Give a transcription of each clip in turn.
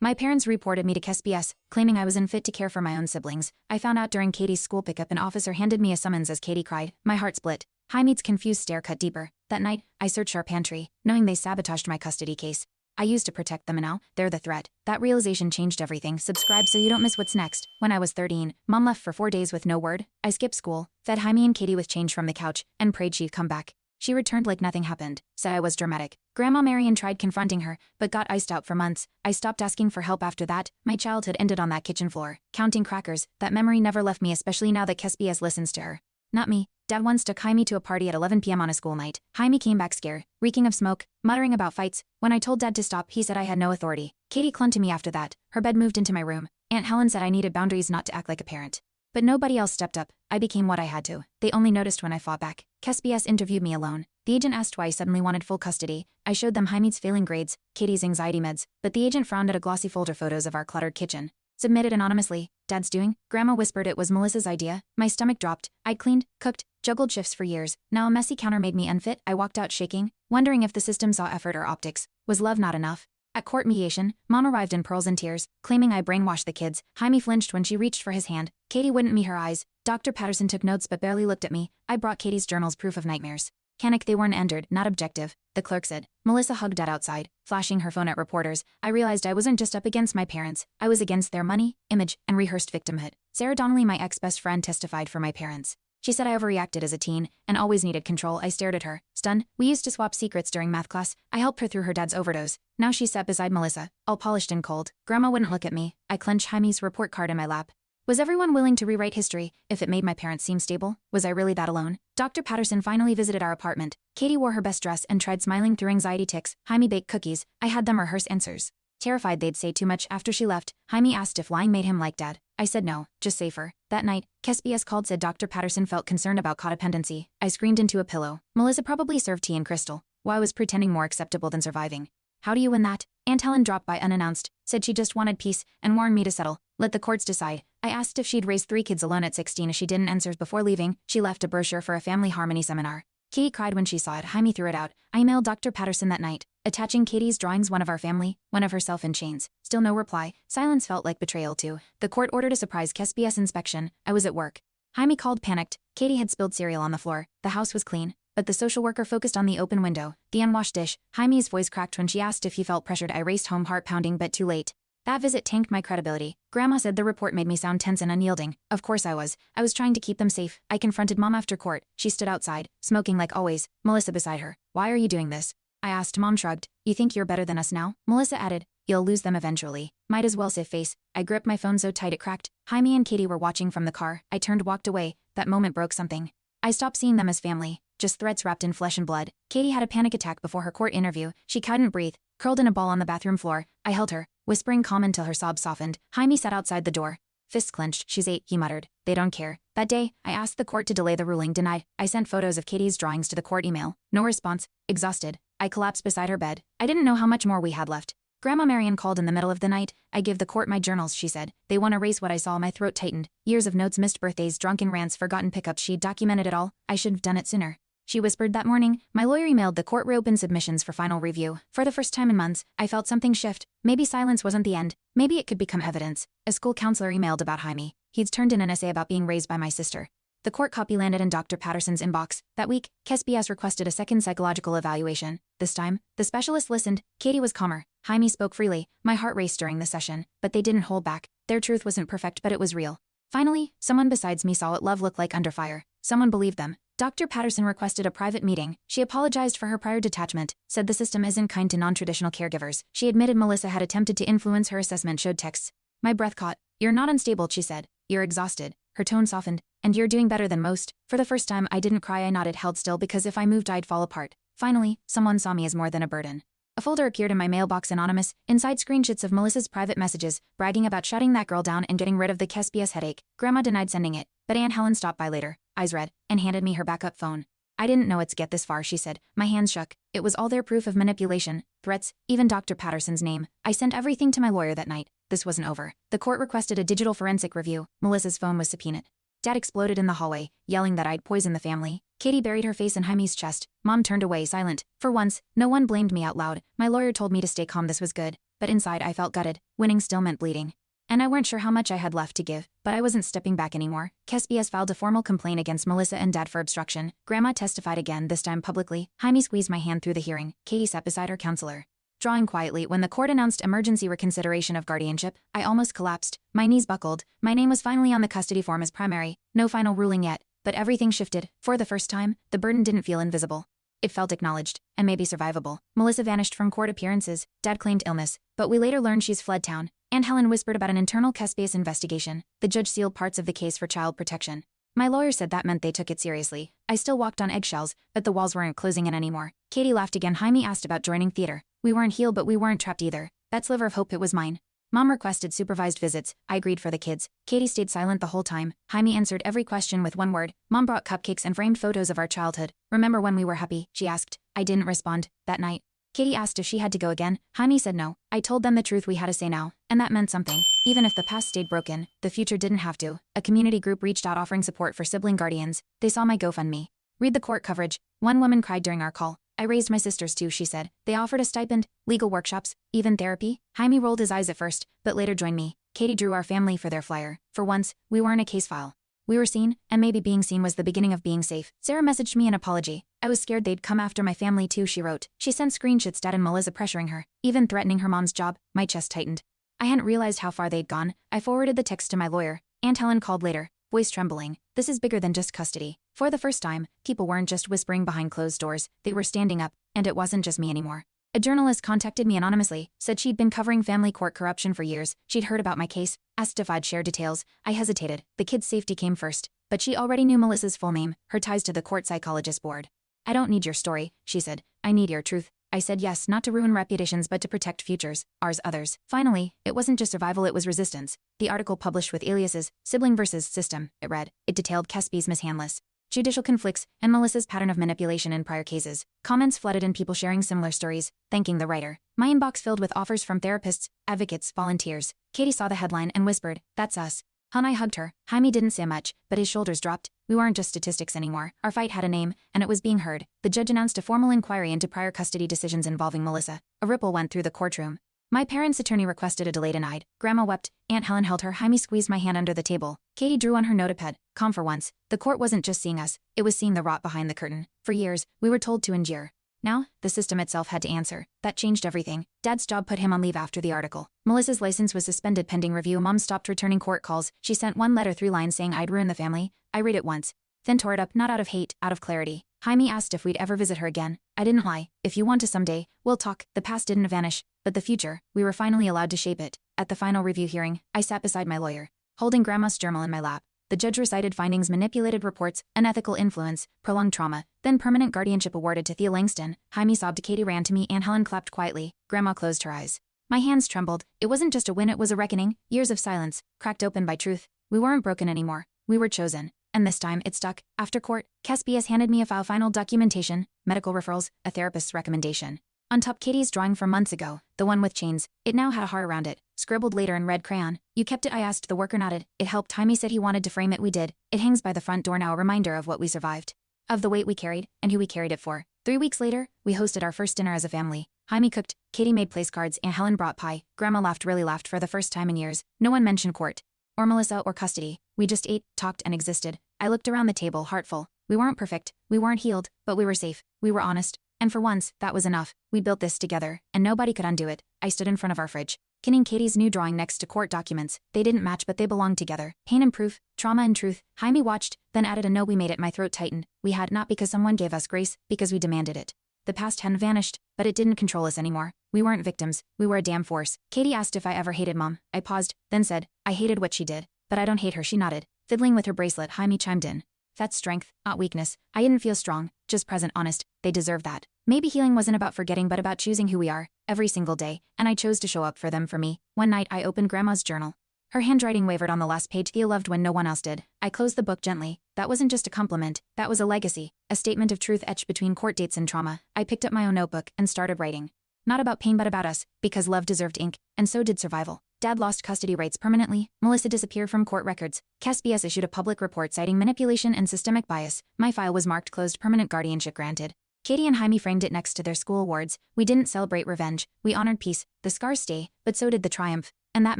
My parents reported me to KSBS, claiming I was unfit to care for my own siblings. I found out during Katie's school pickup. An officer handed me a summons as Katie cried. My heart split. Jaime's confused stare cut deeper. That night, I searched our pantry, knowing they sabotaged my custody case. I used to protect them and now, they're the threat. That realization changed everything. Subscribe so you don't miss what's next. When I was 13, Mom left for 4 days with no word. I skipped school, fed Jaime and Katie with change from the couch, and prayed she'd come back. She returned like nothing happened, said I was dramatic. Grandma Marian tried confronting her, but got iced out for months. I stopped asking for help after that. My childhood ended on that kitchen floor, counting crackers. That memory never left me, especially now that KSBS listens to her. Not me. Dad once took Jaime to a party at 11 p.m. on a school night. Jaime came back scared, reeking of smoke, muttering about fights. When I told Dad to stop, he said I had no authority. Katie clung to me after that. Her bed moved into my room. Aunt Helen said I needed boundaries, not to act like a parent. But nobody else stepped up. I became what I had to. They only noticed when I fought back. KSBS interviewed me alone. The agent asked why I suddenly wanted full custody. I showed them Jaime's failing grades, Katie's anxiety meds, but the agent frowned at a glossy folder photos of our cluttered kitchen. Submitted anonymously. Dad's doing? Grandma whispered it was Melissa's idea. My stomach dropped. I'd cleaned, cooked, juggled shifts for years. Now a messy counter made me unfit. I walked out shaking, wondering if the system saw effort or optics. Was love not enough? At court mediation, Mom arrived in pearls and tears, claiming I brainwashed the kids. Jaime flinched when she reached for his hand. Katie wouldn't meet her eyes. Dr. Patterson took notes but barely looked at me. I brought Katie's journals, proof of nightmares. Panic, they weren't entered, not objective, the clerk said. Melissa hugged Dad outside, flashing her phone at reporters. I realized I wasn't just up against my parents. I was against their money, image, and rehearsed victimhood. Sarah Donnelly, my ex-best friend, testified for my parents. She said I overreacted as a teen and always needed control. I stared at her, stunned. We used to swap secrets during math class. I helped her through her dad's overdose. Now she sat beside Melissa, all polished and cold. Grandma wouldn't look at me. I clenched Jaime's report card in my lap. Was everyone willing to rewrite history if it made my parents seem stable? Was I really that alone? Dr. Patterson finally visited our apartment. Katie wore her best dress and tried smiling through anxiety tics. Jaime baked cookies. I had them rehearse answers. Terrified they'd say too much after she left, Jaime asked if lying made him like Dad. I said no, just safer. That night, KSBS called, said Dr. Patterson felt concerned about codependency. I screamed into a pillow. Melissa probably served tea and crystal. Why was pretending more acceptable than surviving? How do you win that? Aunt Helen dropped by unannounced, said she just wanted peace, and warned me to settle. Let the courts decide. I asked if she'd raised 3 kids alone at 16 as she didn't answer. Before leaving, she left a brochure for a family harmony seminar. Katie cried when she saw it. Jaime threw it out. I emailed Dr. Patterson that night, attaching Katie's drawings, one of our family, one of herself in chains. Still no reply. Silence felt like betrayal too. The court ordered a surprise KSBS inspection. I was at work. Jaime called, panicked. Katie had spilled cereal on the floor. The house was clean, but the social worker focused on the open window, the unwashed dish. Jaime's voice cracked when she asked if he felt pressured. I raced home, heart pounding, but too late. That visit tanked my credibility. Grandma said the report made me sound tense and unyielding. Of course I was. I was trying to keep them safe. I confronted Mom after court. She stood outside, smoking like always, Melissa beside her. Why are you doing this? I asked. Mom shrugged. You think you're better than us now? Melissa added. You'll lose them eventually. Might as well save face. I gripped my phone so tight it cracked. Jaime and Katie were watching from the car. I turned, walked away. That moment broke something. I stopped seeing them as family, just threats wrapped in flesh and blood. Katie had a panic attack before her court interview. She couldn't breathe, curled in a ball on the bathroom floor. I held her, whispering calm until her sobs softened. Jaime sat outside the door. Fists clenched. She's 8, he muttered. They don't care. That day, I asked the court to delay the ruling. Denied. I sent photos of Katie's drawings to the court email. No response. Exhausted, I collapsed beside her bed. I didn't know how much more we had left. Grandma Marian called in the middle of the night. I give the court my journals, she said. They won't erase what I saw. My throat tightened. Years of notes, missed birthdays, drunken rants, forgotten pickups. She'd documented it all. I should have done it sooner. She whispered. That morning, my lawyer emailed the court, reopened submissions for final review. For the first time in months, I felt something shift. Maybe silence wasn't the end. Maybe it could become evidence. A school counselor emailed about Jaime. He'd turned in an essay about being raised by my sister. The court copy landed in Dr. Patterson's inbox. That week, KSBS requested a second psychological evaluation. This time, the specialist listened. Katie was calmer. Jaime spoke freely. My heart raced during the session, but they didn't hold back. Their truth wasn't perfect, but it was real. Finally, someone besides me saw what love looked like under fire. Someone believed them. Dr. Patterson requested a private meeting. She apologized for her prior detachment, said the system isn't kind to non-traditional caregivers. She admitted Melissa had attempted to influence her assessment, showed texts. My breath caught. You're not unstable, she said. You're exhausted. Her tone softened. And you're doing better than most. For the first time, I didn't cry. I nodded, held still, because if I moved I'd fall apart. Finally, someone saw me as more than a burden. A folder appeared in my mailbox, anonymous, inside screenshots of Melissa's private messages, bragging about shutting that girl down and getting rid of the KSBS headache. Grandma denied sending it, but Aunt Helen stopped by later, eyes red, and handed me her backup phone. I didn't know it's get this far, she said. My hands shook. It was all their proof of manipulation, threats, even Dr. Patterson's name. I sent everything to my lawyer that night. This wasn't over. The court requested a digital forensic review. Melissa's phone was subpoenaed. Dad exploded in the hallway, yelling that I'd poisoned the family. Katie buried her face in Jaime's chest. Mom turned away, silent. For once, no one blamed me out loud. My lawyer told me to stay calm. This was good. but inside I felt gutted. Winning still meant bleeding. And I weren't sure how much I had left to give, but I wasn't stepping back anymore. SBS filed a formal complaint against Melissa and Dad for obstruction. Grandma testified again, this time publicly. Jaime squeezed my hand through the hearing. Katie sat beside her counselor. Drawing quietly, when the court announced emergency reconsideration of guardianship, I almost collapsed. My knees buckled. My name was finally on the custody form as primary. No final ruling yet, but everything shifted. For the first time, the burden didn't feel invisible. It felt acknowledged, and maybe survivable. Melissa vanished from court appearances. Dad claimed illness, but we later learned she's fled town. Aunt Helen whispered about an internal case-based investigation. The judge sealed parts of the case for child protection. My lawyer said that meant they took it seriously. I still walked on eggshells, but the walls weren't closing in anymore. Katie laughed again. Jaime asked about joining theater. We weren't healed, but we weren't trapped either. That sliver of hope, it was mine. Mom requested supervised visits. I agreed for the kids. Katie stayed silent the whole time. Jaime answered every question with one word. Mom brought cupcakes and framed photos of our childhood. Remember when we were happy? She asked. I didn't respond. That night, Katie asked if she had to go again. Jaime said no. I told them the truth, we had to say now. And that meant something. Even if the past stayed broken, the future didn't have to. A community group reached out offering support for sibling guardians. They saw my GoFundMe. Read the court coverage. One woman cried during our call. I raised my sisters too, she said. They offered a stipend, legal workshops, even therapy. Jaime rolled his eyes at first, but later joined me. Katie drew our family for their flyer. For once, we weren't a case file. We were seen, and maybe being seen was the beginning of being safe. Sarah messaged me an apology. I was scared they'd come after my family too, she wrote. She sent screenshots, Dad and Melissa pressuring her, even threatening her mom's job. My chest tightened. I hadn't realized how far they'd gone. I forwarded the text to my lawyer. Aunt Helen called later, voice trembling. This is bigger than just custody. For the first time, people weren't just whispering behind closed doors, they were standing up, and it wasn't just me anymore. A journalist contacted me anonymously, said she'd been covering family court corruption for years. She'd heard about my case, asked if I'd share details. I hesitated. The kids' safety came first, but she already knew Melissa's full name, her ties to the court psychologist board. I don't need your story, she said. I need your truth. I said yes, not to ruin reputations but to protect futures, ours, others. Finally, it wasn't just survival, it was resistance. The article published with aliases, Sibling versus System, it read. It detailed Kespi's mishandless judicial conflicts and Melissa's pattern of manipulation in prior cases. Comments flooded in, people sharing similar stories, thanking the writer. My inbox filled with offers from therapists, advocates, volunteers. Katie saw the headline and whispered, "That's us." I hugged her. Jaime didn't say much, but his shoulders dropped. We weren't just statistics anymore. Our fight had a name, and it was being heard. The judge announced a formal inquiry into prior custody decisions involving Melissa. A ripple went through the courtroom. My parents' attorney requested a delay denied. Grandma wept. Aunt Helen held her. Jaime squeezed my hand under the table. Katie drew on her notepad. Calm for once. The court wasn't just seeing us. It was seeing the rot behind the curtain. For years, we were told to endure. Now, the system itself had to answer. That changed everything. Dad's job put him on leave after the article. Melissa's license was suspended pending review. Mom stopped returning court calls. She sent one letter, 3 lines saying I'd ruin the family. I read it once, then tore it up, not out of hate, out of clarity. Jaime asked if we'd ever visit her again. I didn't lie. If you want to someday, we'll talk. The past didn't vanish, but the future, we were finally allowed to shape it. At the final review hearing, I sat beside my lawyer, holding Grandma's journal in my lap. The judge recited findings: manipulated reports, unethical influence, prolonged trauma, then permanent guardianship awarded to Thea Langston. Jaime sobbed. Katie ran to me. Aunt Helen clapped quietly. Grandma closed her eyes. My hands trembled. It wasn't just a win, it was a reckoning. Years of silence, cracked open by truth. We weren't broken anymore. We were chosen. And this time, it stuck. After court, Kespius handed me a file, final documentation, medical referrals, a therapist's recommendation. On top, Katie's drawing from months ago, the one with chains. It now had a heart around it, scribbled later in red crayon. You kept it, I asked. The worker nodded. It helped. Jaime said he wanted to frame it. We did. It hangs by the front door now, a reminder of what we survived, of the weight we carried, and who we carried it for. 3 weeks later, we hosted our first dinner as a family. Jaime cooked, Katie made place cards, Aunt Helen brought pie. Grandma laughed, really laughed, for the first time in years. No one mentioned court, or Melissa, or custody. We just ate, talked, and existed. I looked around the table, heartful. We weren't perfect, we weren't healed, but we were safe, we were honest. And for once, that was enough. We built this together, and nobody could undo it. I stood in front of our fridge, pinning Katie's new drawing next to court documents. They didn't match, but they belonged together. Pain and proof, trauma and truth. Jaime watched, then added a no. We made it. My throat tightened. We had, not because someone gave us grace, because we demanded it. The past hadn't vanished, but it didn't control us anymore. We weren't victims, we were a damn force. Katie asked if I ever hated Mom. I paused, then said, I hated what she did. But I don't hate her. She nodded. Fiddling with her bracelet, Jaime chimed in. That's strength, not weakness. I didn't feel strong, just present, honest. They deserve that. Maybe healing wasn't about forgetting, but about choosing who we are, every single day, and I chose to show up for them, for me. One night I opened Grandma's journal. Her handwriting wavered on the last page. Thea loved when no one else did. I closed the book gently. That wasn't just a compliment, that was a legacy, a statement of truth etched between court dates and trauma. I picked up my own notebook and started writing. Not about pain but about us, because love deserved ink, and so did survival. Dad lost custody rights permanently. Melissa disappeared from court records. Kespius issued a public report citing manipulation and systemic bias. My file was marked closed, permanent guardianship granted. Katie and Jaime framed it next to their school awards. We didn't celebrate revenge, we honored peace. The scars stay, but so did the triumph. And that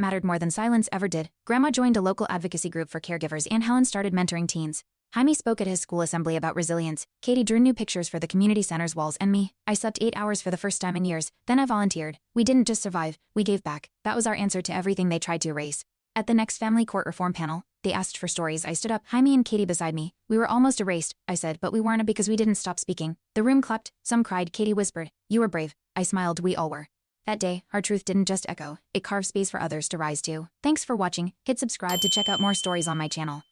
mattered more than silence ever did. Grandma joined a local advocacy group for caregivers and Helen started mentoring teens. Jaime spoke at his school assembly about resilience. Katie drew new pictures for the community center's walls and me. I slept 8 hours for the first time in years. Then I volunteered. We didn't just survive, we gave back. That was our answer to everything they tried to erase. At the next family court reform panel, they asked for stories. I stood up, Jaime and Katie beside me. We were almost erased, I said, but we weren't because we didn't stop speaking. The room clapped, some cried, Katie whispered, "You were brave." I smiled, we all were. That day, our truth didn't just echo, it carved space for others to rise to. Thanks for watching. Hit subscribe to check out more stories on my channel.